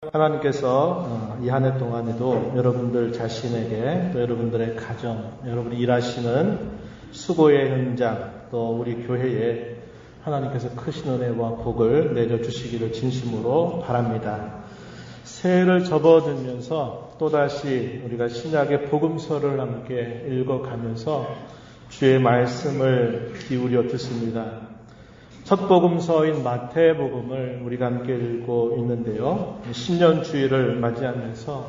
하나님께서 이 한 해 동안에도 여러분들 자신에게 또 여러분들의 가정, 여러분이 일하시는 수고의 현장, 또 우리 교회에 하나님께서 크신 은혜와 복을 내려주시기를 진심으로 바랍니다. 새해를 접어들면서 또다시 우리가 신약의 복음서를 함께 읽어가면서 주의 말씀을 기울여 듣습니다. 첫 복음서인 마태복음을 우리가 함께 읽고 있는데요. 신년 주일을 맞이하면서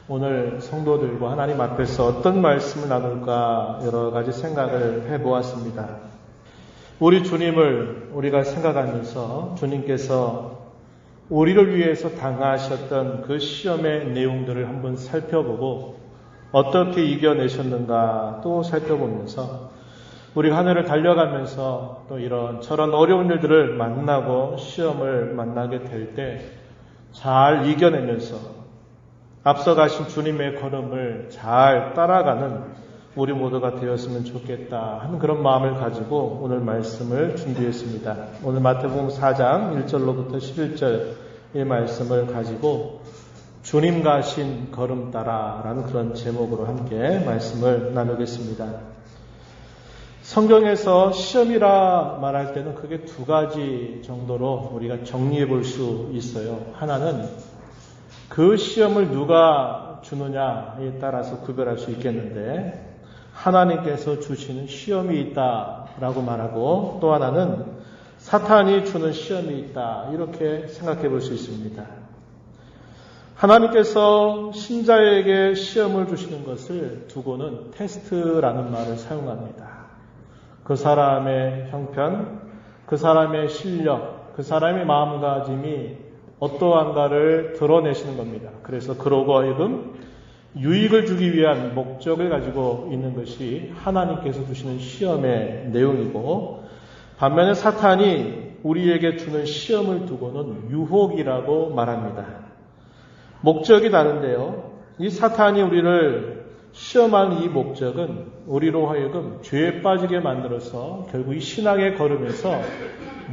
오늘 성도들과 하나님 앞에서 어떤 말씀을 나눌까 여러 가지 생각을 해보았습니다. 우리 주님을 우리가 생각하면서 주님께서 우리를 위해서 당하셨던 그 시험의 내용들을 한번 살펴보고 어떻게 이겨내셨는가 또 살펴보면서 우리가 한 해를 달려가면서 또 이런 저런 어려운 일들을 만나고 시험을 만나게 될 때 잘 이겨내면서 앞서가신 주님의 걸음을 잘 따라가는 우리 모두가 되었으면 좋겠다 하는 그런 마음을 가지고 오늘 말씀을 준비했습니다. 오늘 마태복음 4장 1절로부터 11절의 말씀을 가지고 주님 가신 걸음 따라라는 그런 제목으로 함께 말씀을 나누겠습니다. 성경에서 시험이라 말할 때는 크게 두 가지 정도로 우리가 정리해 볼 수 있어요. 하나는 그 시험을 누가 주느냐에 따라서 구별할 수 있겠는데 하나님께서 주시는 시험이 있다라고 말하고 또 하나는 사탄이 주는 시험이 있다 이렇게 생각해 볼 수 있습니다. 하나님께서 신자에게 시험을 주시는 것을 두고는 테스트라는 말을 사용합니다. 그 사람의 형편, 그 사람의 실력, 그 사람의 마음가짐이 어떠한가를 드러내시는 겁니다. 그래서 그러고 하여금 유익을 주기 위한 목적을 가지고 있는 것이 하나님께서 주시는 시험의 내용이고 반면에 사탄이 우리에게 주는 시험을 두고는 유혹이라고 말합니다. 목적이 다른데요. 이 사탄이 우리를 시험하는 이 목적은 우리로 하여금 죄에 빠지게 만들어서 결국 이 신앙의 걸음에서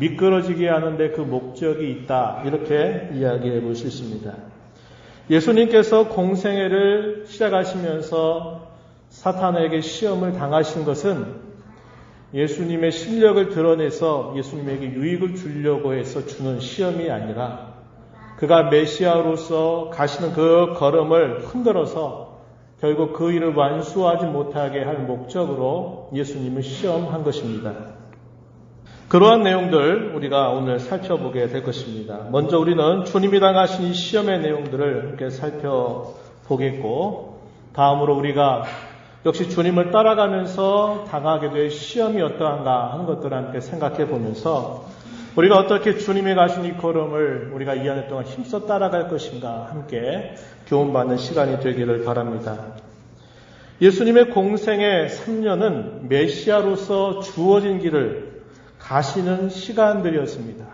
미끄러지게 하는데 그 목적이 있다. 이렇게 이야기해 볼 수 있습니다. 예수님께서 공생애를 시작하시면서 사탄에게 시험을 당하신 것은 예수님의 실력을 드러내서 예수님에게 유익을 주려고 해서 주는 시험이 아니라 그가 메시아로서 가시는 그 걸음을 흔들어서 결국 그 일을 완수하지 못하게 할 목적으로 예수님을 시험한 것입니다. 그러한 내용들 우리가 오늘 살펴보게 될 것입니다. 먼저 우리는 주님이 당하신 이 시험의 내용들을 함께 살펴보겠고 다음으로 우리가 역시 주님을 따라가면서 당하게 될 시험이 어떠한가 하는 것들을 함께 생각해 보면서 우리가 어떻게 주님이 가신 이 걸음을 우리가 이 한 해 동안 힘써 따라갈 것인가 함께 교훈받는 시간이 되기를 바랍니다. 예수님의 공생의 3년은 메시아로서 주어진 길을 가시는 시간들이었습니다.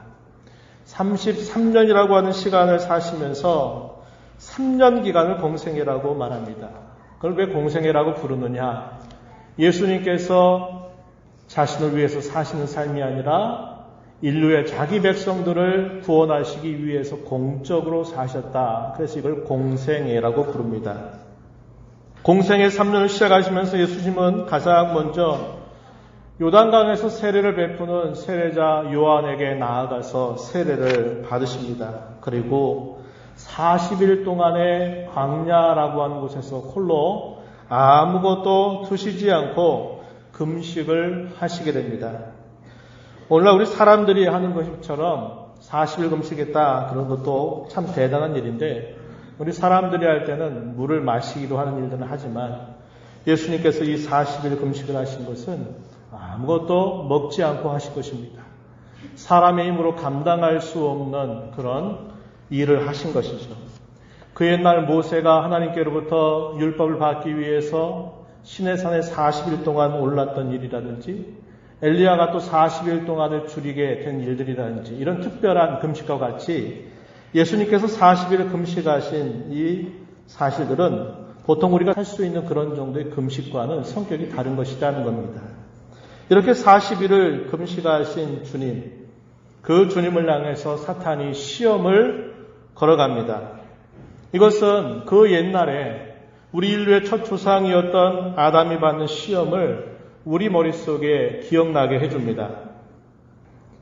33년이라고 하는 시간을 사시면서 3년 기간을 공생애라고 말합니다. 그걸 왜 공생애라고 부르느냐? 예수님께서 자신을 위해서 사시는 삶이 아니라 인류의 자기 백성들을 구원하시기 위해서 공적으로 사셨다. 그래서 이걸 공생애라고 부릅니다. 공생애 3년을 시작하시면서 예수님은 가장 먼저 요단강에서 세례를 베푸는 세례자 요한에게 나아가서 세례를 받으십니다. 그리고 40일 동안의 광야라고 하는 곳에서 홀로 아무것도 드시지 않고 금식을 하시게 됩니다. 오늘날 우리 사람들이 하는 것처럼 40일 금식했다 그런 것도 참 대단한 일인데 우리 사람들이 할 때는 물을 마시기도 하는 일들은 하지만 예수님께서 이 40일 금식을 하신 것은 아무것도 먹지 않고 하실 것입니다. 사람의 힘으로 감당할 수 없는 그런 일을 하신 것이죠. 그 옛날 모세가 하나님께로부터 율법을 받기 위해서 시내산에 40일 동안 올랐던 일이라든지 엘리야가 또 40일 동안을 줄이게 된 일들이라든지 이런 특별한 금식과 같이 예수님께서 40일 금식하신 이 사실들은 보통 우리가 할 수 있는 그런 정도의 금식과는 성격이 다른 것이라는 겁니다. 이렇게 40일을 금식하신 주님, 그 주님을 향해서 사탄이 시험을 걸어갑니다. 이것은 그 옛날에 우리 인류의 첫 조상이었던 아담이 받는 시험을 우리 머릿속에 기억나게 해줍니다.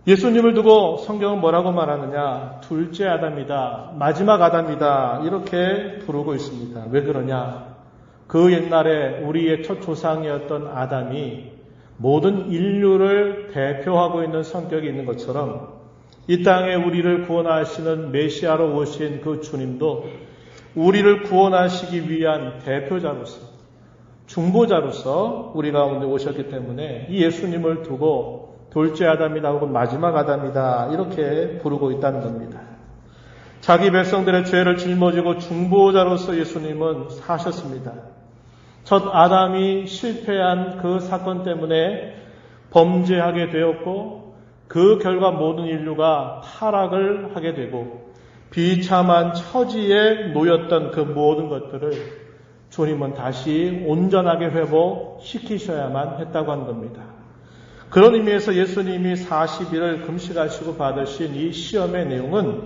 예수님을 두고 성경은 뭐라고 말하느냐? 둘째 아담이다, 마지막 아담이다, 이렇게 부르고 있습니다. 왜 그러냐? 그 옛날에 우리의 첫 조상이었던 아담이 모든 인류를 대표하고 있는 성격이 있는 것처럼 이 땅에 우리를 구원하시는 메시아로 오신 그 주님도 우리를 구원하시기 위한 대표자로서, 중보자로서 우리 가운데 오셨기 때문에 이 예수님을 두고 둘째 아담이다 혹은 마지막 아담이다 이렇게 부르고 있다는 겁니다. 자기 백성들의 죄를 짊어지고 중보자로서 예수님은 사셨습니다. 첫 아담이 실패한 그 사건 때문에 범죄하게 되었고 그 결과 모든 인류가 타락을 하게 되고 비참한 처지에 놓였던 그 모든 것들을 주님은 다시 온전하게 회복시키셔야만 했다고 하는 겁니다. 그런 의미에서 예수님이 40일을 금식하시고 받으신 이 시험의 내용은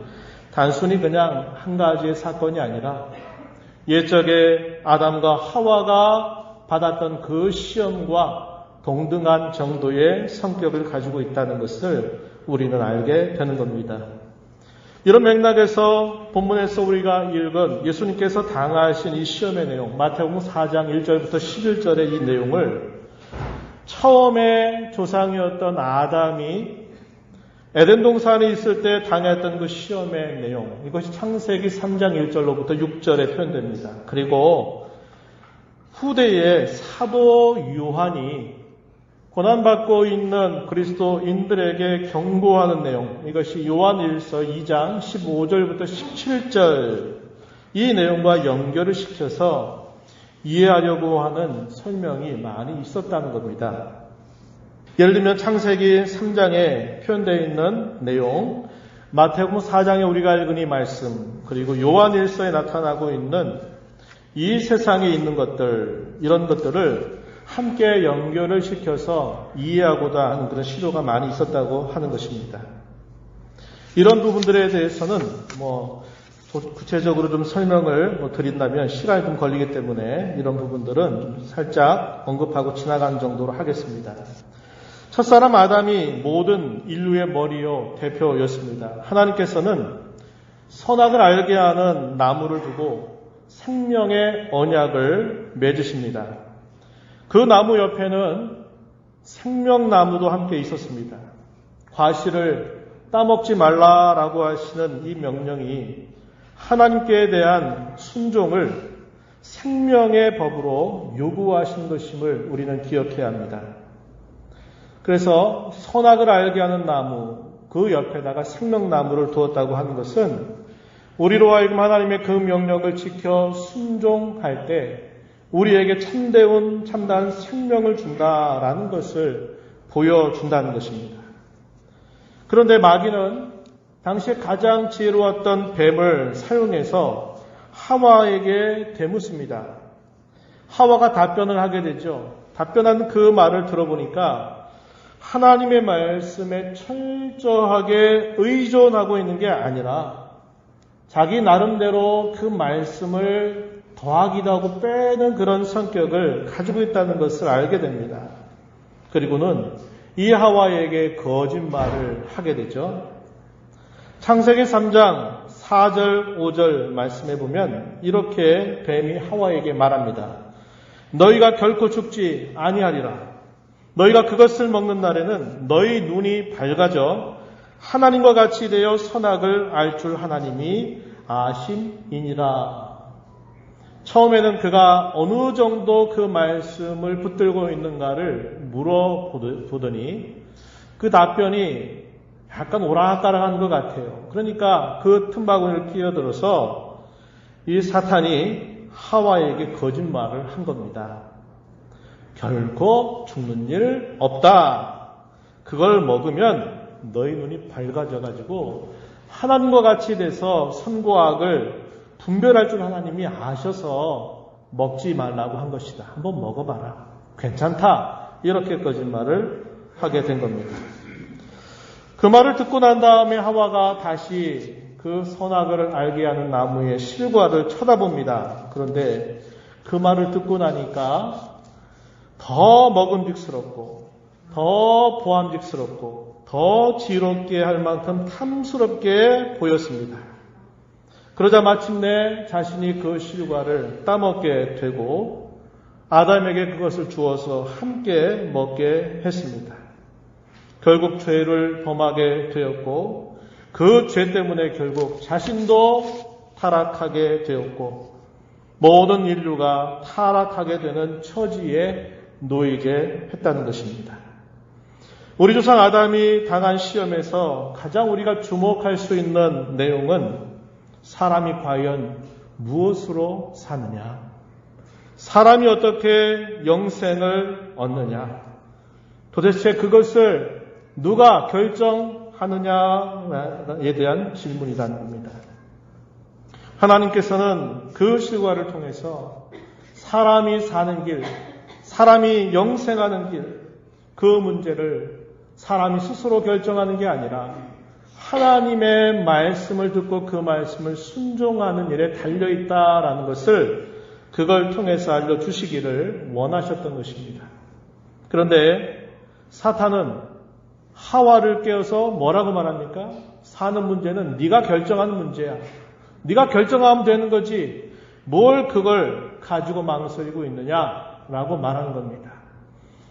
단순히 그냥 한 가지의 사건이 아니라 옛적에 아담과 하와가 받았던 그 시험과 동등한 정도의 성격을 가지고 있다는 것을 우리는 알게 되는 겁니다. 이런 맥락에서 본문에서 우리가 읽은 예수님께서 당하신 이 시험의 내용, 마태복음 4장 1절부터 11절의 이 내용을 처음에 조상이었던 아담이 에덴 동산에 있을 때 당했던 그 시험의 내용, 이것이 창세기 3장 1절로부터 6절에 표현됩니다. 그리고 후대에 사도 요한이 고난받고 있는 그리스도인들에게 경고하는 내용, 이것이 요한일서 2장 15절부터 17절 이 내용과 연결을 시켜서 이해하려고 하는 설명이 많이 있었다는 겁니다. 예를 들면 창세기 3장에 표현되어 있는 내용, 마태복음 4장에 우리가 읽은 이 말씀, 그리고 요한일서에 나타나고 있는 이 세상에 있는 것들, 이런 것들을 함께 연결을 시켜서 이해하고자 하는 그런 시도가 많이 있었다고 하는 것입니다. 이런 부분들에 대해서는 구체적으로 좀 설명을 드린다면 시간이 좀 걸리기 때문에 이런 부분들은 살짝 언급하고 지나가는 정도로 하겠습니다. 첫사람 아담이 모든 인류의 머리요 대표였습니다. 하나님께서는 선악을 알게 하는 나무를 두고 생명의 언약을 맺으십니다. 그 나무 옆에는 생명나무도 함께 있었습니다. 과실을 따먹지 말라라고 하시는 이 명령이 하나님께 대한 순종을 생명의 법으로 요구하신 것임을 우리는 기억해야 합니다. 그래서 선악을 알게 하는 나무, 그 옆에다가 생명나무를 두었다고 하는 것은 우리로 하여금 하나님의 그 명령을 지켜 순종할 때 우리에게 참다운 생명을 준다라는 것을 보여준다는 것입니다. 그런데 마귀는 당시에 가장 지혜로웠던 뱀을 사용해서 하와에게 되묻습니다. 하와가 답변을 하게 되죠. 답변한 그 말을 들어보니까 하나님의 말씀에 철저하게 의존하고 있는 게 아니라 자기 나름대로 그 말씀을 더하기도 하고 빼는 그런 성격을 가지고 있다는 것을 알게 됩니다. 그리고는 이 하와에게 거짓말을 하게 되죠. 창세기 3장 4절 5절 말씀해 보면 이렇게 뱀이 하와에게 말합니다. 너희가 결코 죽지 아니하리라. 너희가 그것을 먹는 날에는 너희 눈이 밝아져 하나님과 같이 되어 선악을 알 줄 하나님이 아심이니라. 처음에는 그가 어느 정도 그 말씀을 붙들고 있는가를 물어보더니 그 답변이 약간 오락가락한 것 같아요. 그러니까 그 틈바구니를 끼어들어서 이 사탄이 하와에게 거짓말을 한 겁니다. 결코 죽는 일 없다. 그걸 먹으면 너희 눈이 밝아져가지고 하나님과 같이 돼서 선과 악을 분별할 줄 하나님이 아셔서 먹지 말라고 한 것이다. 한번 먹어봐라. 괜찮다. 이렇게 거짓말을 하게 된 겁니다. 그 말을 듣고 난 다음에 하와가 다시 그 그 선악을 알게 하는 나무의 실과를 쳐다봅니다. 그런데 그 말을 듣고 나니까 더 먹음직스럽고 더 보암직스럽고 더 지롭게 할 만큼 탐스럽게 보였습니다. 그러자 마침내 자신이 그 실과를 따먹게 되고 아담에게 그것을 주어서 함께 먹게 했습니다. 결국 죄를 범하게 되었고 그 죄 때문에 결국 자신도 타락하게 되었고 모든 인류가 타락하게 되는 처지에 놓이게 했다는 것입니다. 우리 조상 아담이 당한 시험에서 가장 우리가 주목할 수 있는 내용은 사람이 과연 무엇으로 사느냐? 사람이 어떻게 영생을 얻느냐? 도대체 그것을 누가 결정하느냐에 대한 질문이라는 겁니다. 하나님께서는 그 실과를 통해서 사람이 사는 길, 사람이 영생하는 길, 그 문제를 사람이 스스로 결정하는 게 아니라 하나님의 말씀을 듣고 그 말씀을 순종하는 일에 달려있다라는 것을 그걸 통해서 알려주시기를 원하셨던 것입니다. 그런데 사탄은 하와를 깨어서 뭐라고 말합니까? 사는 문제는 네가 결정하는 문제야. 네가 결정하면 되는 거지. 뭘 그걸 가지고 망설이고 있느냐라고 말하는 겁니다.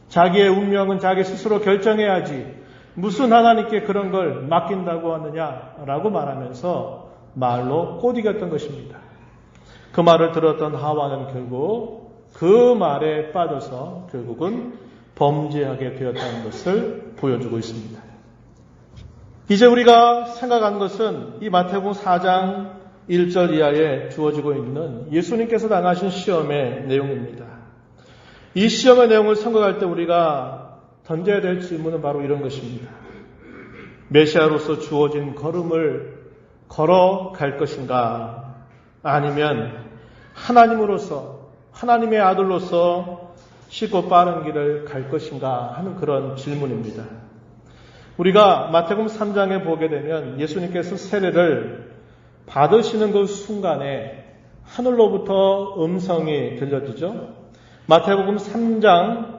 자기의 운명은 자기 스스로 결정해야지. 무슨 하나님께 그런 걸 맡긴다고 하느냐라고 말하면서 말로 꼬드겼던 것입니다. 그 말을 들었던 하와는 결국 그 말에 빠져서 결국은 범죄하게 되었다는 것을 보여주고 있습니다. 이제 우리가 생각한 것은 이 마태복음 4장 1절 이하에 주어지고 있는 예수님께서 당하신 시험의 내용입니다. 이 시험의 내용을 생각할 때 우리가 던져야 될 질문은 바로 이런 것입니다. 메시아로서 주어진 걸음을 걸어갈 것인가? 아니면 하나님으로서, 하나님의 아들로서 쉽고 빠른 길을 갈 것인가 하는 그런 질문입니다. 우리가 마태복음 3장에 보게 되면 예수님께서 세례를 받으시는 그 순간에 하늘로부터 음성이 들려지죠. 마태복음 3장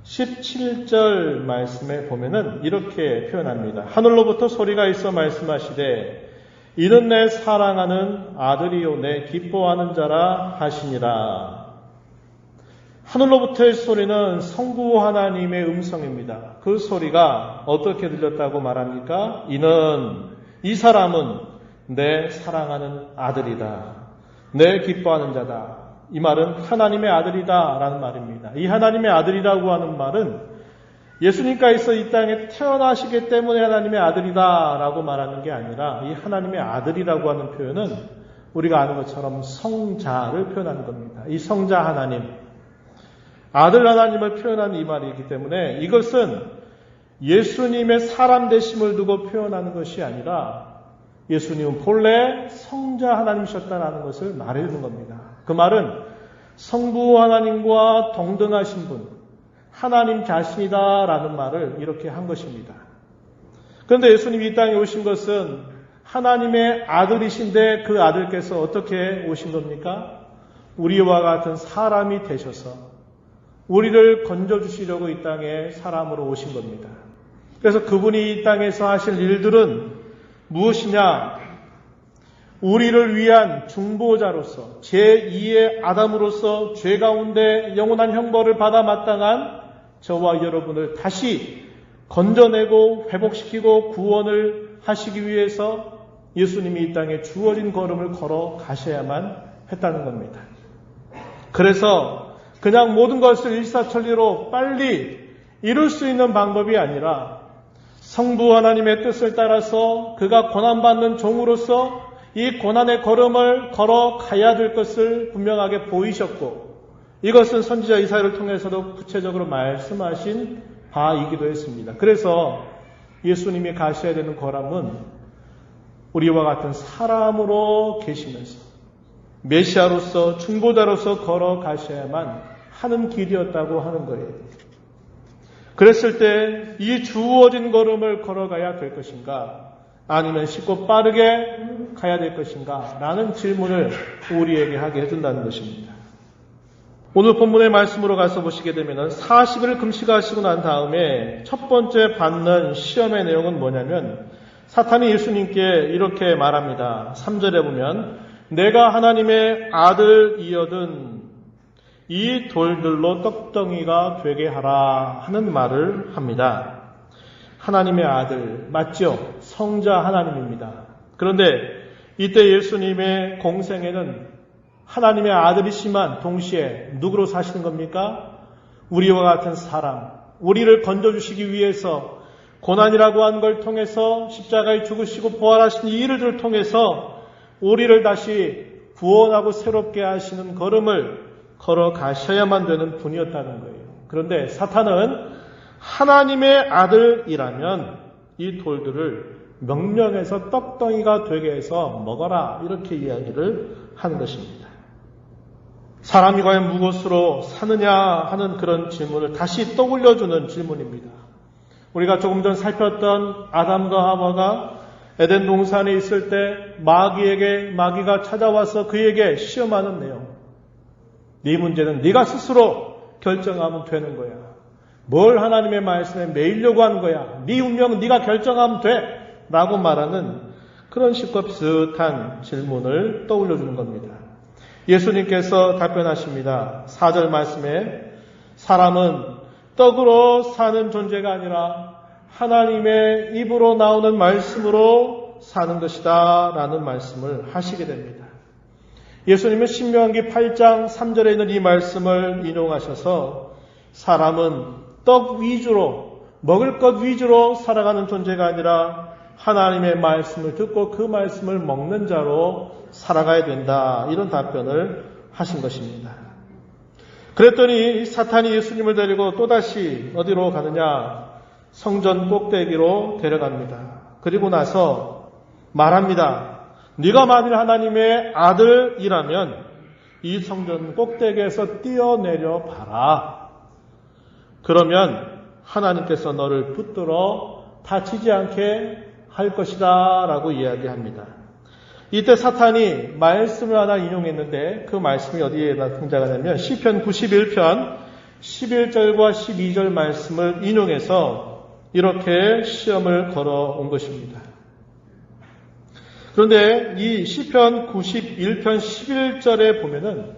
17절 말씀에 보면은 이렇게 표현합니다. 하늘로부터 소리가 있어 말씀하시되 이는 내 사랑하는 아들이요 내 기뻐하는 자라 하시니라. 하늘로부터의 소리는 성부 하나님의 음성입니다. 그 소리가 어떻게 들렸다고 말합니까? 이 사람은 내 사랑하는 아들이다. 내 기뻐하는 자다. 이 말은 하나님의 아들이다 라는 말입니다. 이 하나님의 아들이라고 하는 말은 예수님께서 이 땅에 태어나시기 때문에 하나님의 아들이다 라고 말하는 게 아니라 이 하나님의 아들이라고 하는 표현은 우리가 아는 것처럼 성자를 표현하는 겁니다. 이 성자 하나님, 아들 하나님을 표현하는 이 말이기 때문에 이것은 예수님의 사람 되심을 두고 표현하는 것이 아니라 예수님은 본래 성자 하나님이셨다라는 것을 말해주는 겁니다. 그 말은 성부 하나님과 동등하신 분, 하나님 자신이다라는 말을 이렇게 한 것입니다. 그런데 예수님이 이 땅에 오신 것은 하나님의 아들이신데 그 아들께서 어떻게 오신 겁니까? 우리와 같은 사람이 되셔서 우리를 건져주시려고 이 땅에 사람으로 오신 겁니다. 그래서 그분이 이 땅에서 하실 일들은 무엇이냐? 우리를 위한 중보자로서 제2의 아담으로서 죄 가운데 영원한 형벌을 받아 마땅한 저와 여러분을 다시 건져내고 회복시키고 구원을 하시기 위해서 예수님이 이 땅에 주어진 걸음을 걸어 가셔야만 했다는 겁니다. 그래서 그냥 모든 것을 일사천리로 빨리 이룰 수 있는 방법이 아니라 성부 하나님의 뜻을 따라서 그가 고난받는 종으로서 이 고난의 걸음을 걸어가야 될 것을 분명하게 보이셨고 이것은 선지자 이사야를 통해서도 구체적으로 말씀하신 바이기도 했습니다. 그래서 예수님이 가셔야 되는 걸음은 우리와 같은 사람으로 계시면서 메시아로서 중보자로서 걸어가셔야만 하는 길이었다고 하는 거예요. 그랬을 때 이 주어진 걸음을 걸어가야 될 것인가? 아니면 쉽고 빠르게 가야 될 것인가? 라는 질문을 우리에게 하게 해준다는 것입니다. 오늘 본문의 말씀으로 가서 보시게 되면 40일 금식하시고 난 다음에 첫 번째 받는 시험의 내용은 뭐냐면 사탄이 예수님께 이렇게 말합니다. 3절에 보면 내가 하나님의 아들이여든 이 돌들로 떡덩이가 되게 하라 하는 말을 합니다. 하나님의 아들 맞죠? 성자 하나님입니다. 그런데 이때 예수님의 공생애는 하나님의 아들이시만 동시에 누구로 사시는 겁니까? 우리와 같은 사람, 우리를 건져주시기 위해서 고난이라고 하는 걸 통해서 십자가에 죽으시고 부활하신 이 일을 통해서 우리를 다시 구원하고 새롭게 하시는 걸음을 걸어가셔야만 되는 분이었다는 거예요. 그런데 사탄은 하나님의 아들이라면 이 돌들을 명령해서 떡덩이가 되게 해서 먹어라 이렇게 이야기를 하는 것입니다. 사람이 과연 무엇으로 사느냐 하는 그런 질문을 다시 떠올려주는 질문입니다. 우리가 조금 전 살폈던 아담과 하와가 에덴 동산에 있을 때 마귀가 찾아와서 그에게 시험하는 내용. 네 문제는 네가 스스로 결정하면 되는 거야. 뭘 하나님의 말씀에 매이려고 하는 거야. 네 운명은 네가 결정하면 돼. 라고 말하는 그런 식과 비슷한 질문을 떠올려주는 겁니다. 예수님께서 답변하십니다. 4절 말씀에 사람은 떡으로 사는 존재가 아니라 하나님의 입으로 나오는 말씀으로 사는 것이다 라는 말씀을 하시게 됩니다. 예수님은 신명기 8장 3절에 있는 이 말씀을 인용하셔서 사람은 떡 위주로 먹을 것 위주로 살아가는 존재가 아니라 하나님의 말씀을 듣고 그 말씀을 먹는 자로 살아가야 된다. 이런 답변을 하신 것입니다. 그랬더니 사탄이 예수님을 데리고 또다시 어디로 가느냐? 성전 꼭대기로 데려갑니다. 그리고 나서 말합니다. 네가 만일 하나님의 아들이라면 이 성전 꼭대기에서 뛰어내려 봐라. 그러면 하나님께서 너를 붙들어 다치지 않게 할 것이다 라고 이야기합니다. 이때 사탄이 말씀을 하나 인용했는데 그 말씀이 어디에 등장하냐면 시편 91편 11절과 12절 말씀을 인용해서 이렇게 시험을 걸어온 것입니다. 그런데 이 시편 91편 11절에 보면은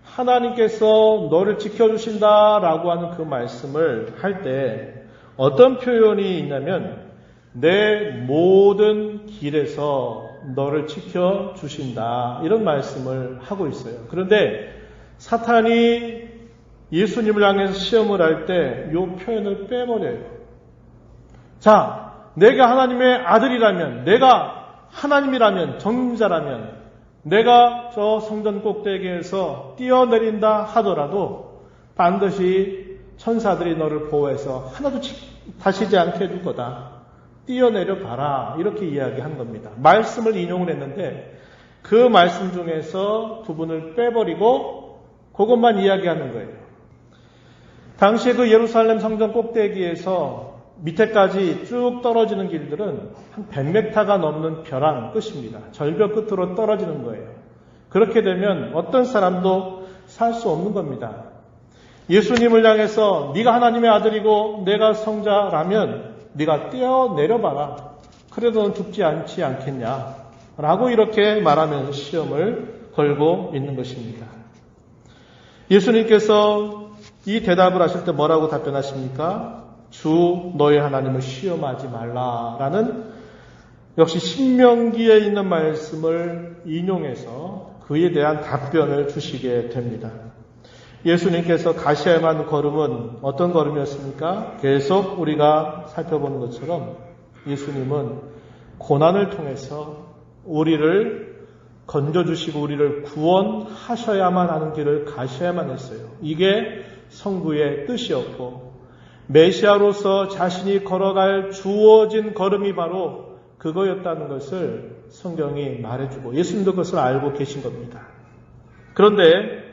하나님께서 너를 지켜주신다라고 하는 그 말씀을 할 때 어떤 표현이 있냐면 내 모든 길에서 너를 지켜주신다 이런 말씀을 하고 있어요. 그런데 사탄이 예수님을 향해서 시험을 할 때 이 표현을 빼버려요. 자, 내가 하나님의 아들이라면, 내가 하나님이라면, 정자라면 내가 저 성전 꼭대기에서 뛰어내린다 하더라도 반드시 천사들이 너를 보호해서 하나도 다치지 않게 해줄 거다. 뛰어내려 봐라. 이렇게 이야기한 겁니다. 말씀을 인용을 했는데 그 말씀 중에서 부분을 빼버리고 그것만 이야기하는 거예요. 당시에 그 예루살렘 성전 꼭대기에서 밑에까지 쭉 떨어지는 길들은 한 100m가 넘는 벼랑 끝입니다. 절벽 끝으로 떨어지는 거예요. 그렇게 되면 어떤 사람도 살 수 없는 겁니다. 예수님을 향해서 네가 하나님의 아들이고 내가 성자라면 네가 뛰어내려봐라. 그래도 넌 죽지 않겠냐. 라고 이렇게 말하면서 시험을 걸고 있는 것입니다. 예수님께서 이 대답을 하실 때 뭐라고 답변하십니까? 주 너의 하나님을 시험하지 말라라는 역시 신명기에 있는 말씀을 인용해서 그에 대한 답변을 주시게 됩니다. 예수님께서 가셔야만 하는 걸음은 어떤 걸음이었습니까? 계속 우리가 살펴보는 것처럼 예수님은 고난을 통해서 우리를 건져주시고 우리를 구원하셔야만 하는 길을 가셔야만 했어요. 이게 성부의 뜻이었고 메시아로서 자신이 걸어갈 주어진 걸음이 바로 그거였다는 것을 성경이 말해주고 예수님도 그것을 알고 계신 겁니다. 그런데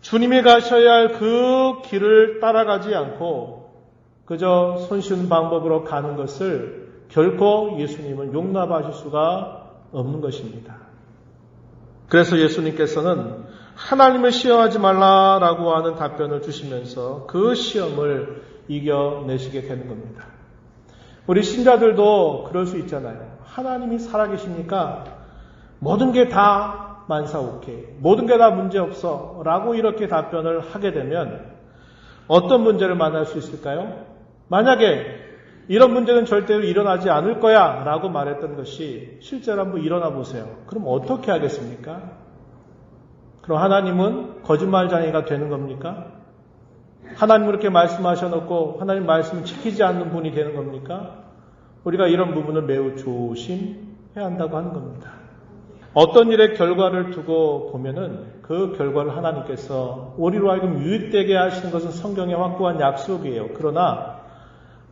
주님이 가셔야 할 그 길을 따라가지 않고 그저 손쉬운 방법으로 가는 것을 결코 예수님은 용납하실 수가 없는 것입니다. 그래서 예수님께서는 하나님을 시험하지 말라라고 하는 답변을 주시면서 그 시험을 이겨내시게 되는 겁니다. 우리 신자들도 그럴 수 있잖아요. 하나님이 살아계십니까? 모든 게 다 만사오케이, 모든 게 다 문제없어 라고 이렇게 답변을 하게 되면 어떤 문제를 만날 수 있을까요? 만약에 이런 문제는 절대로 일어나지 않을 거야 라고 말했던 것이 실제로 한번 일어나 보세요. 그럼 어떻게 하겠습니까? 그럼 하나님은 거짓말쟁이가 되는 겁니까? 하나님 그렇게 말씀하셔놓고 하나님 말씀을 지키지 않는 분이 되는 겁니까? 우리가 이런 부분을 매우 조심해야 한다고 하는 겁니다. 어떤 일의 결과를 두고 보면은 그 결과를 하나님께서 우리로 하여금 유익되게 하시는 것은 성경의 확고한 약속이에요. 그러나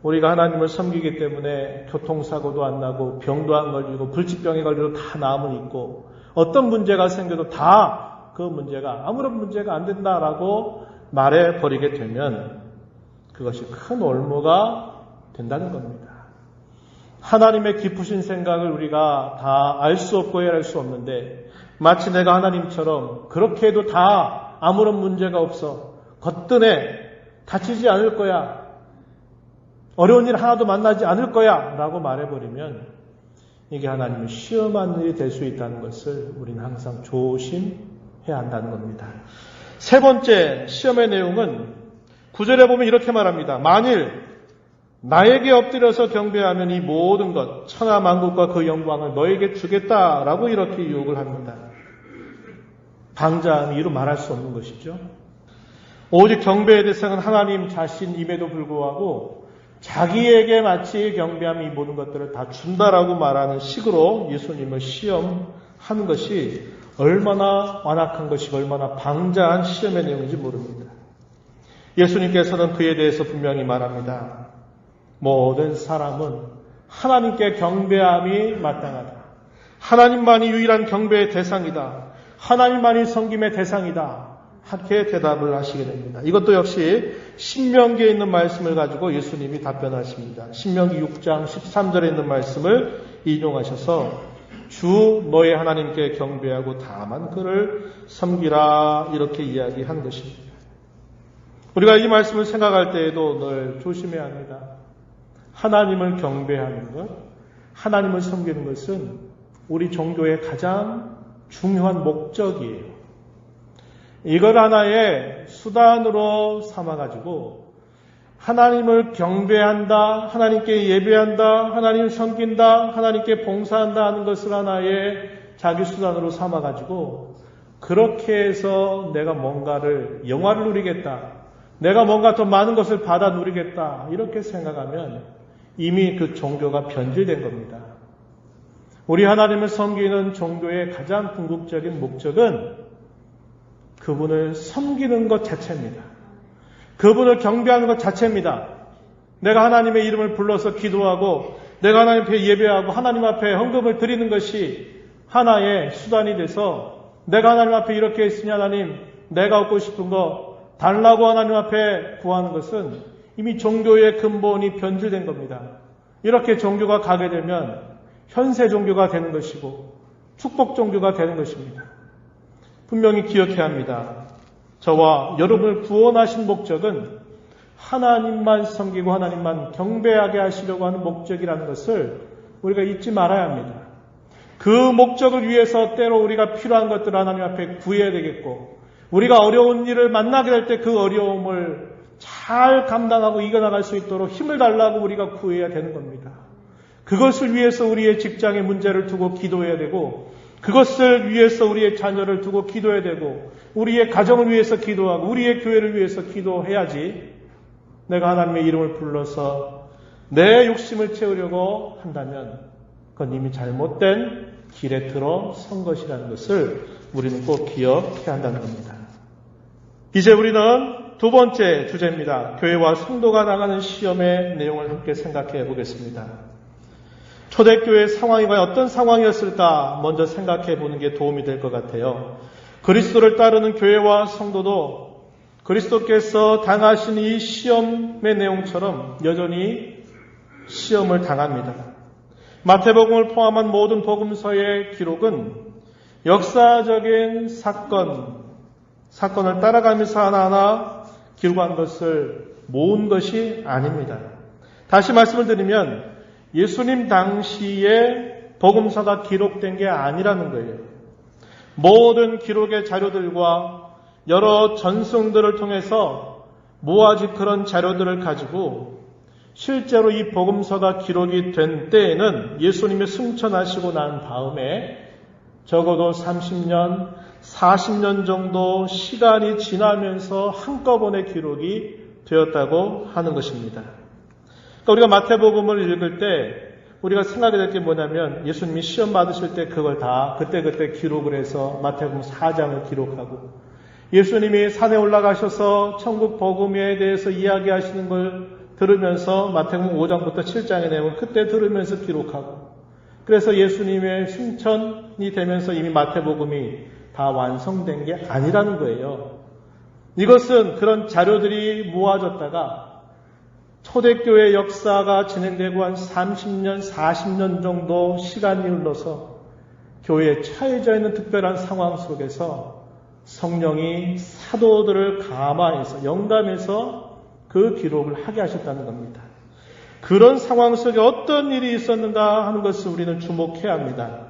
우리가 하나님을 섬기기 때문에 교통사고도 안 나고 병도 안 걸리고 불치병에 걸려도 다 나음은 있고 어떤 문제가 생겨도 다 그 문제가 아무런 문제가 안 된다라고 말해버리게 되면 그것이 큰 올무가 된다는 겁니다. 하나님의 깊으신 생각을 우리가 다 알 수 없고 헤아릴 수 없는데 마치 내가 하나님처럼 그렇게 해도 다 아무런 문제가 없어 거뜬해 다치지 않을 거야 어려운 일 하나도 만나지 않을 거야 라고 말해버리면 이게 하나님을 시험하는 일이 될 수 있다는 것을 우리는 항상 조심해야 한다는 겁니다. 세 번째 시험의 내용은 9절에 보면 이렇게 말합니다. 만일 나에게 엎드려서 경배하면 이 모든 것 천하 만국과 그 영광을 너에게 주겠다라고 이렇게 유혹을 합니다. 방자함이 이루 말할 수 없는 것이죠. 오직 경배의 대상은 하나님 자신임에도 불구하고 자기에게 마치 경배함이 이 모든 것들을 다 준다라고 말하는 식으로 예수님을 시험하는 것이 얼마나 완악한 것이고 얼마나 방자한 시험의 내용인지 모릅니다. 예수님께서는 그에 대해서 분명히 말합니다. 모든 사람은 하나님께 경배함이 마땅하다. 하나님만이 유일한 경배의 대상이다. 하나님만이 섬김의 대상이다. 이렇게 대답을 하시게 됩니다. 이것도 역시 신명기에 있는 말씀을 가지고 예수님이 답변하십니다. 신명기 6장 13절에 있는 말씀을 인용하셔서 주 너의 하나님께 경배하고 다만 그를 섬기라 이렇게 이야기한 것입니다. 우리가 이 말씀을 생각할 때에도 늘 조심해야 합니다. 하나님을 경배하는 것, 하나님을 섬기는 것은 우리 종교의 가장 중요한 목적이에요. 이걸 하나의 수단으로 삼아가지고 하나님을 경배한다, 하나님께 예배한다, 하나님을 섬긴다, 하나님께 봉사한다 하는 것을 하나의 자기 수단으로 삼아가지고 그렇게 해서 내가 뭔가를 영화를 누리겠다, 내가 뭔가 더 많은 것을 받아 누리겠다 이렇게 생각하면 이미 그 종교가 변질된 겁니다. 우리 하나님을 섬기는 종교의 가장 궁극적인 목적은 그분을 섬기는 것 자체입니다. 그분을 경배하는 것 자체입니다. 내가 하나님의 이름을 불러서 기도하고 내가 하나님 앞에 예배하고 하나님 앞에 헌금을 드리는 것이 하나의 수단이 돼서 내가 하나님 앞에 이렇게 했으니 하나님 내가 얻고 싶은 거 달라고 하나님 앞에 구하는 것은 이미 종교의 근본이 변질된 겁니다. 이렇게 종교가 가게 되면 현세 종교가 되는 것이고 축복 종교가 되는 것입니다. 분명히 기억해야 합니다. 저와 여러분을 구원하신 목적은 하나님만 섬기고 하나님만 경배하게 하시려고 하는 목적이라는 것을 우리가 잊지 말아야 합니다. 그 목적을 위해서 때로 우리가 필요한 것들을 하나님 앞에 구해야 되겠고 우리가 어려운 일을 만나게 될 때 그 어려움을 잘 감당하고 이겨나갈 수 있도록 힘을 달라고 우리가 구해야 되는 겁니다. 그것을 위해서 우리의 직장의 문제를 두고 기도해야 되고 그것을 위해서 우리의 자녀를 두고 기도해야 되고 우리의 가정을 위해서 기도하고 우리의 교회를 위해서 기도해야지 내가 하나님의 이름을 불러서 내 욕심을 채우려고 한다면 그건 이미 잘못된 길에 들어선 것이라는 것을 우리는 꼭 기억해야 한다는 겁니다. 이제 우리는 두 번째 주제입니다. 교회와 성도가 나가는 시험의 내용을 함께 생각해 보겠습니다. 초대교회의 상황이 과연 어떤 상황이었을까 먼저 생각해 보는 게 도움이 될 것 같아요. 그리스도를 따르는 교회와 성도도 그리스도께서 당하신 이 시험의 내용처럼 여전히 시험을 당합니다. 마태복음을 포함한 모든 복음서의 기록은 역사적인 사건을 따라가면서 하나하나 기록한 것을 모은 것이 아닙니다. 다시 말씀을 드리면 예수님 당시에 복음서가 기록된 게 아니라는 거예요. 모든 기록의 자료들과 여러 전승들을 통해서 모아진 그런 자료들을 가지고 실제로 이 복음서가 기록이 된 때에는 예수님이 승천하시고 난 다음에 적어도 30년, 40년 정도 시간이 지나면서 한꺼번에 기록이 되었다고 하는 것입니다. 그러니까 우리가 마태복음을 읽을 때 우리가 생각해야 될 게 뭐냐면 예수님이 시험 받으실 때 그걸 다 그때그때 기록을 해서 마태복음 4장을 기록하고 예수님이 산에 올라가셔서 천국 복음에 대해서 이야기하시는 걸 들으면서 마태복음 5장부터 7장의 내용을 그때 들으면서 기록하고 그래서 예수님의 승천이 되면서 이미 마태복음이 다 완성된 게 아니라는 거예요. 이것은 그런 자료들이 모아졌다가 초대교회 역사가 진행되고 한 30년, 40년 정도 시간이 흘러서 교회에 처해져 있는 특별한 상황 속에서 성령이 사도들을 감화해서 영감해서 그 기록을 하게 하셨다는 겁니다. 그런 상황 속에 어떤 일이 있었는가 하는 것을 우리는 주목해야 합니다.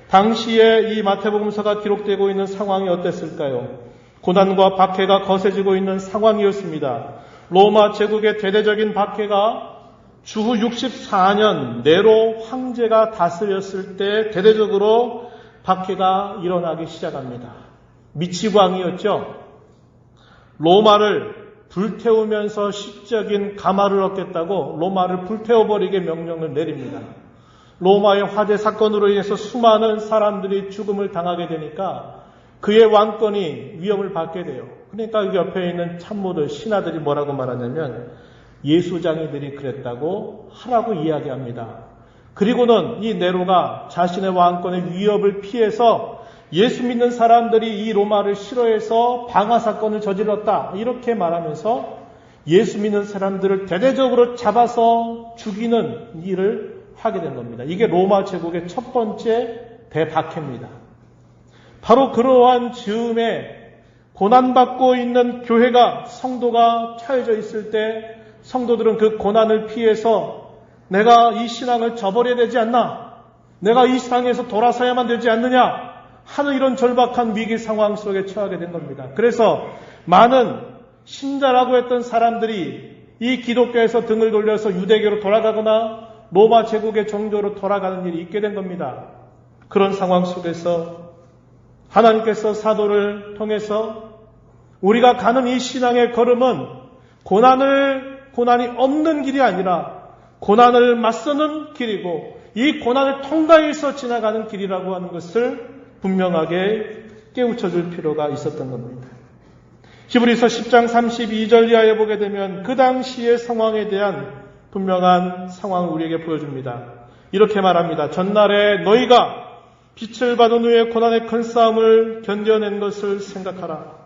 당시에 이 마태복음서가 기록되고 있는 상황이 어땠을까요? 고난과 박해가 거세지고 있는 상황이었습니다. 로마 제국의 대대적인 박해가 주후 64년 네로 황제가 다스렸을 때 대대적으로 박해가 일어나기 시작합니다. 미치광이었죠. 로마를 불태우면서 시적인 가마를 얻겠다고 로마를 불태워버리게 명령을 내립니다. 로마의 화재 사건으로 인해서 수많은 사람들이 죽음을 당하게 되니까 그의 왕권이 위협을 받게 돼요. 그러니까 옆에 있는 참모들, 신하들이 뭐라고 말하냐면 예수장이들이 그랬다고 하라고 이야기합니다. 그리고는 이 네로가 자신의 왕권의 위협을 피해서 예수 믿는 사람들이 이 로마를 싫어해서 방화사건을 저질렀다. 이렇게 말하면서 예수 믿는 사람들을 대대적으로 잡아서 죽이는 일을 하게 된 겁니다. 이게 로마 제국의 첫 번째 대박해입니다. 바로 그러한 즈음에 고난받고 있는 교회가 성도가 처해져 있을 때 성도들은 그 고난을 피해서 내가 이 신앙을 저버려야 되지 않나? 내가 이 신앙에서 돌아서야만 되지 않느냐? 하는 이런 절박한 위기 상황 속에 처하게 된 겁니다. 그래서 많은 신자라고 했던 사람들이 이 기독교에서 등을 돌려서 유대교로 돌아가거나 로마 제국의 종교로 돌아가는 일이 있게 된 겁니다. 그런 상황 속에서 하나님께서 사도를 통해서 우리가 가는 이 신앙의 걸음은 고난이 없는 길이 아니라 고난을 맞서는 길이고 이 고난을 통과해서 지나가는 길이라고 하는 것을 분명하게 깨우쳐줄 필요가 있었던 겁니다. 히브리서 10장 32절 이하에 보게 되면 그 당시의 상황에 대한 분명한 상황을 우리에게 보여줍니다. 이렇게 말합니다. 전날에 너희가 빛을 받은 후에 고난의 큰 싸움을 견뎌낸 것을 생각하라.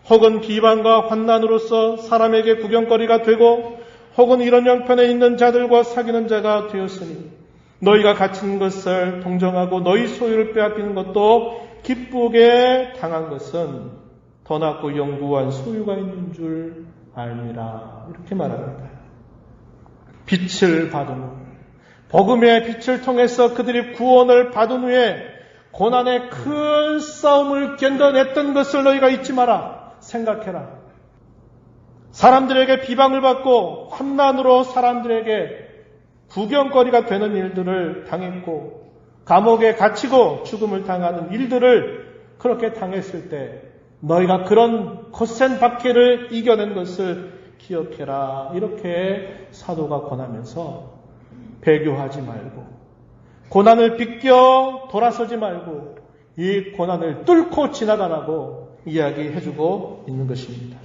혹은 비방과 환난으로서 사람에게 구경거리가 되고 혹은 이런 형편에 있는 자들과 사귀는 자가 되었으니 너희가 갇힌 것을 동정하고 너희 소유를 빼앗기는 것도 기쁘게 당한 것은 더 낫고 영구한 소유가 있는 줄 알미라. 이렇게 말합니다. 빛을 받은 후 복음의 빛을 통해서 그들이 구원을 받은 후에 고난의 큰 싸움을 견뎌냈던 것을 너희가 잊지 마라. 생각해라. 사람들에게 비방을 받고 환난으로 사람들에게 구경거리가 되는 일들을 당했고 감옥에 갇히고 죽음을 당하는 일들을 그렇게 당했을 때 너희가 그런 거센 박해를 이겨낸 것을 기억해라. 이렇게 사도가 권하면서 배교하지 말고 고난을 비껴 돌아서지 말고 이 고난을 뚫고 지나가라고 이야기해주고 있는 것입니다.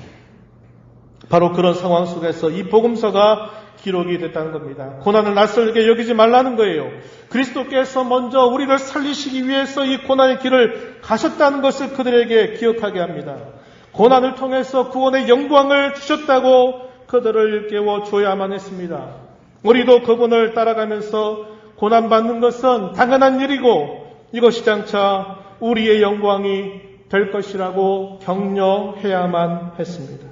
바로 그런 상황 속에서 이 복음서가 기록이 됐다는 겁니다. 고난을 낯설게 여기지 말라는 거예요. 그리스도께서 먼저 우리를 살리시기 위해서 이 고난의 길을 가셨다는 것을 그들에게 기억하게 합니다. 고난을 통해서 구원의 영광을 주셨다고 그들을 일깨워 줘야만 했습니다. 우리도 그분을 따라가면서 고난받는 것은 당연한 일이고 이것이 장차 우리의 영광이 될 것이라고 격려해야만 했습니다.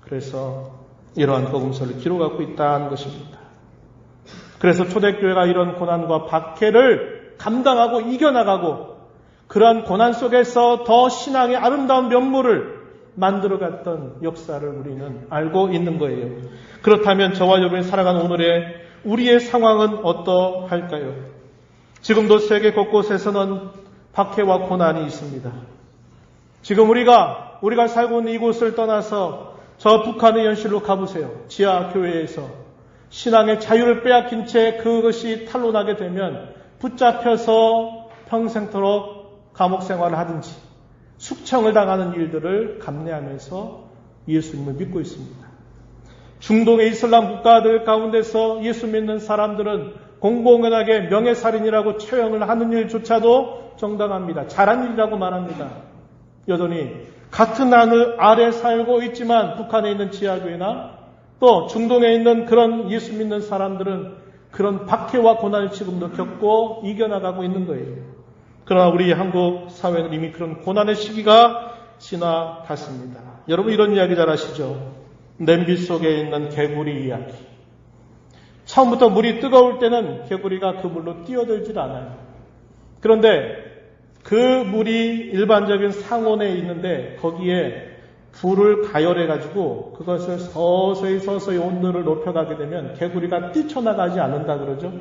그래서 이러한 복음서를 기록하고 있다는 것입니다. 그래서 초대교회가 이런 고난과 박해를 감당하고 이겨나가고 그러한 고난 속에서 더 신앙의 아름다운 면모를 만들어갔던 역사를 우리는 알고 있는 거예요. 그렇다면 저와 여러분이 살아가는 오늘의 우리의 상황은 어떠할까요? 지금도 세계 곳곳에서는 박해와 고난이 있습니다. 지금 우리가 살고 있는 이곳을 떠나서 저 북한의 현실로 가보세요. 지하교회에서 신앙의 자유를 빼앗긴 채 그것이 탄로나게 되면 붙잡혀서 평생토록 감옥 생활을 하든지 숙청을 당하는 일들을 감내하면서 예수님을 믿고 있습니다. 중동의 이슬람 국가들 가운데서 예수 믿는 사람들은 공공연하게 명예살인이라고 처형을 하는 일조차도 정당합니다. 잘한 일이라고 말합니다. 여전히 같은 하늘 아래 살고 있지만 북한에 있는 지하교회나 또 중동에 있는 그런 예수 믿는 사람들은 그런 박해와 고난을 지금도 겪고 이겨나가고 있는 거예요. 그러나 우리 한국 사회는 이미 그런 고난의 시기가 지나갔습니다. 여러분 이런 이야기 잘 아시죠? 냄비 속에 있는 개구리 이야기. 처음부터 물이 뜨거울 때는 개구리가 그 물로 뛰어들질 않아요. 그런데 그 물이 일반적인 상온에 있는데 거기에 불을 가열해가지고 그것을 서서히 온도를 높여가게 되면 개구리가 뛰쳐나가지 않는다 그러죠.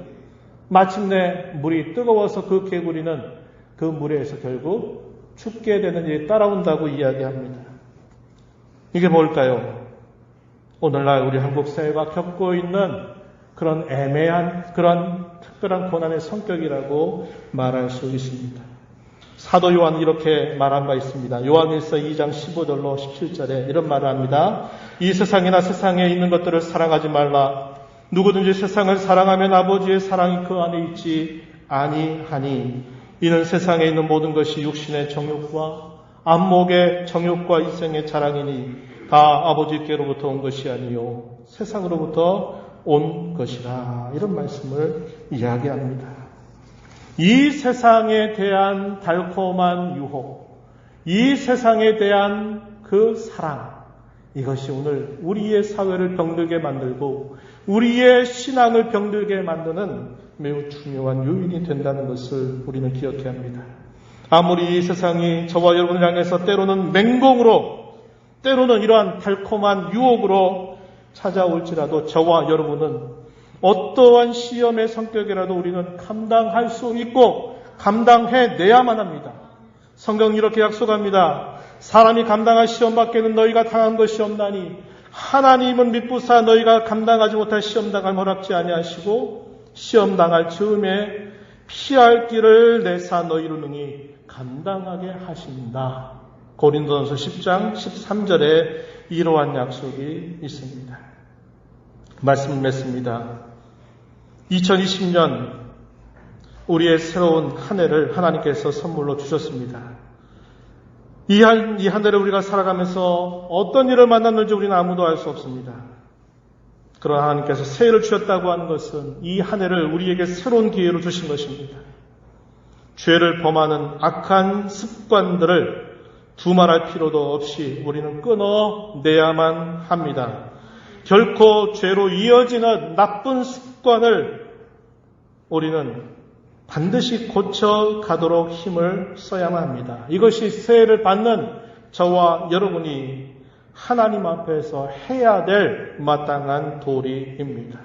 마침내 물이 뜨거워서 그 개구리는 그 물에서 결국 죽게 되는 일이 따라온다고 이야기합니다. 이게 뭘까요? 오늘날 우리 한국 사회가 겪고 있는 그런 애매한 그런 특별한 고난의 성격이라고 말할 수 있습니다. 사도 요한은 이렇게 말한 바 있습니다. 요한일서 2장 15절로 17절에 이런 말을 합니다. 이 세상이나 세상에 있는 것들을 사랑하지 말라. 누구든지 세상을 사랑하면 아버지의 사랑이 그 안에 있지 아니하니 이는 세상에 있는 모든 것이 육신의 정욕과 안목의 정욕과 이생의 자랑이니 다 아버지께로부터 온 것이 아니요 세상으로부터 온 것이라. 이런 말씀을 이야기합니다. 이 세상에 대한 달콤한 유혹, 이 세상에 대한 그 사랑, 이것이 오늘 우리의 사회를 병들게 만들고 우리의 신앙을 병들게 만드는 매우 중요한 요인이 된다는 것을 우리는 기억해야 합니다. 아무리 이 세상이 저와 여러분을 향해서 때로는 맹공으로, 때로는 이러한 달콤한 유혹으로 찾아올지라도 저와 여러분은 어떠한 시험의 성격이라도 우리는 감당할 수 있고 감당해내야만 합니다. 성경은 이렇게 약속합니다. 사람이 감당할 시험 밖에는 너희가 당한 것이 없나니 하나님은 믿부사 너희가 감당하지 못할 시험 당할 허락지 아니하시고 시험 당할 즈음에 피할 길을 내사 너희로 능히 감당하게 하신다. 고린도전서 10장 13절에 이러한 약속이 있습니다. 말씀을 맺습니다. 2020년 우리의 새로운 한 해를 하나님께서 선물로 주셨습니다. 이 한 해를 우리가 살아가면서 어떤 일을 만났는지 우리는 아무도 알 수 없습니다. 그러나 하나님께서 새해를 주셨다고 하는 것은 이 한 해를 우리에게 새로운 기회로 주신 것입니다. 죄를 범하는 악한 습관들을 두말할 필요도 없이 우리는 끊어내야만 합니다. 결코 죄로 이어지는 나쁜 습관을 우리는 반드시 고쳐가도록 힘을 써야만 합니다. 이것이 새해를 받는 저와 여러분이 하나님 앞에서 해야 될 마땅한 도리입니다.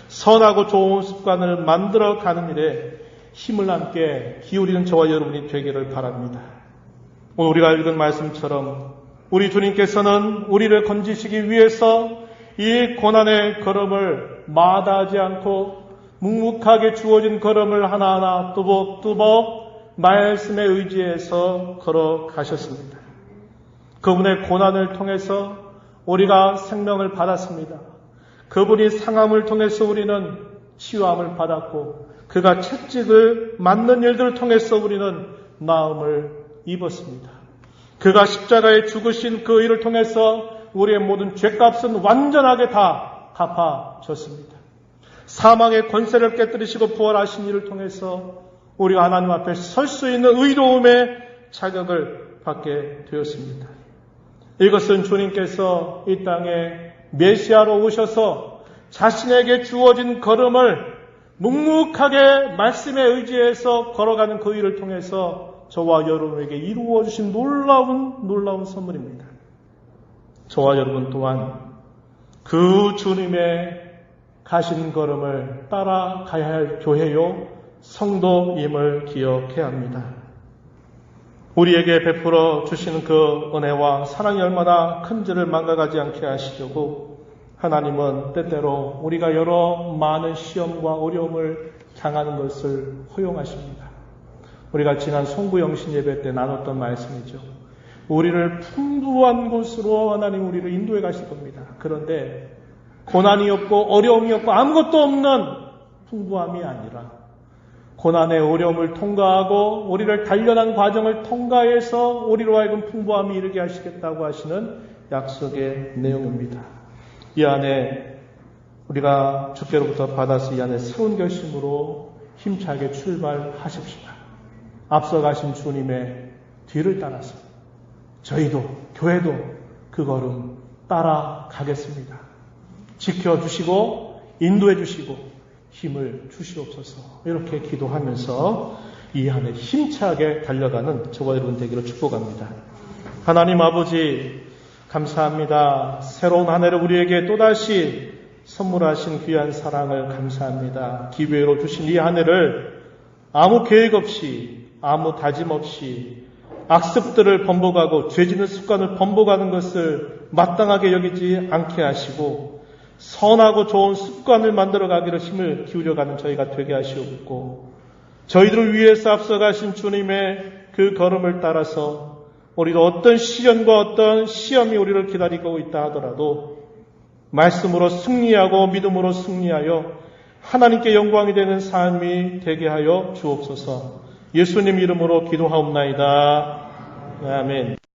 선하고 좋은 습관을 만들어가는 일에 힘을 함께 기울이는 저와 여러분이 되기를 바랍니다. 오늘 우리가 읽은 말씀처럼 우리 주님께서는 우리를 건지시기 위해서 이 고난의 걸음을 마다하지 않고 묵묵하게 주어진 걸음을 하나하나 뚜벅뚜벅 말씀에 의지해서 걸어가셨습니다. 그분의 고난을 통해서 우리가 생명을 받았습니다. 그분이 상함을 통해서 우리는 치유함을 받았고 그가 채찍을 맞는 일들을 통해서 우리는 나음을 입었습니다. 그가 십자가에 죽으신 그 일을 통해서 우리의 모든 죄값은 완전하게 다 갚아졌습니다. 사망의 권세를 깨뜨리시고 부활하신 이를 통해서 우리가 하나님 앞에 설 수 있는 의로움의 자격을 받게 되었습니다. 이것은 주님께서 이 땅에 메시아로 오셔서 자신에게 주어진 걸음을 묵묵하게 말씀에 의지해서 걸어가는 그 일을 통해서 저와 여러분에게 이루어 주신 놀라운 선물입니다. 저와 여러분 또한 그 주님의 가신 걸음을 따라가야 할 교회요 성도임을 기억해야 합니다. 우리에게 베풀어 주시는 그 은혜와 사랑이 얼마나 큰지를 망각하지 않게 하시려고 하나님은 때때로 우리가 여러 많은 시험과 어려움을 당하는 것을 허용하십니다. 우리가 지난 송구영신 예배 때 나눴던 말씀이죠. 우리를 풍부한 곳으로 하나님 우리를 인도해 가실 겁니다. 그런데 고난이 없고 어려움이 없고 아무것도 없는 풍부함이 아니라 고난의 어려움을 통과하고 우리를 단련한 과정을 통과해서 우리로 하여금 풍부함이 이르게 하시겠다고 하시는 약속의 내용입니다. 이 안에 우리가 주께로부터 받아서 이 안에 새로운 결심으로 힘차게 출발하십시다. 앞서가신 주님의 뒤를 따라서 저희도 교회도 그 걸음 따라가겠습니다. 지켜주시고 인도해 주시고 힘을 주시옵소서. 이렇게 기도하면서 이 한 해 힘차게 달려가는 저와 여러분 되기를 축복합니다. 하나님 아버지 감사합니다. 새로운 한 해를 우리에게 또다시 선물하신 귀한 사랑을 감사합니다. 기회로 주신 이 한 해를 아무 계획 없이 아무 다짐 없이 악습들을 번복하고 죄짓는 습관을 번복하는 것을 마땅하게 여기지 않게 하시고 선하고 좋은 습관을 만들어가기를 힘을 기울여가는 저희가 되게 하시옵고 저희들을 위해서 앞서가신 주님의 그 걸음을 따라서 우리도 어떤 시련과 어떤 시험이 우리를 기다리고 있다 하더라도 말씀으로 승리하고 믿음으로 승리하여 하나님께 영광이 되는 삶이 되게 하여 주옵소서. 예수님 이름으로 기도하옵나이다. 아멘.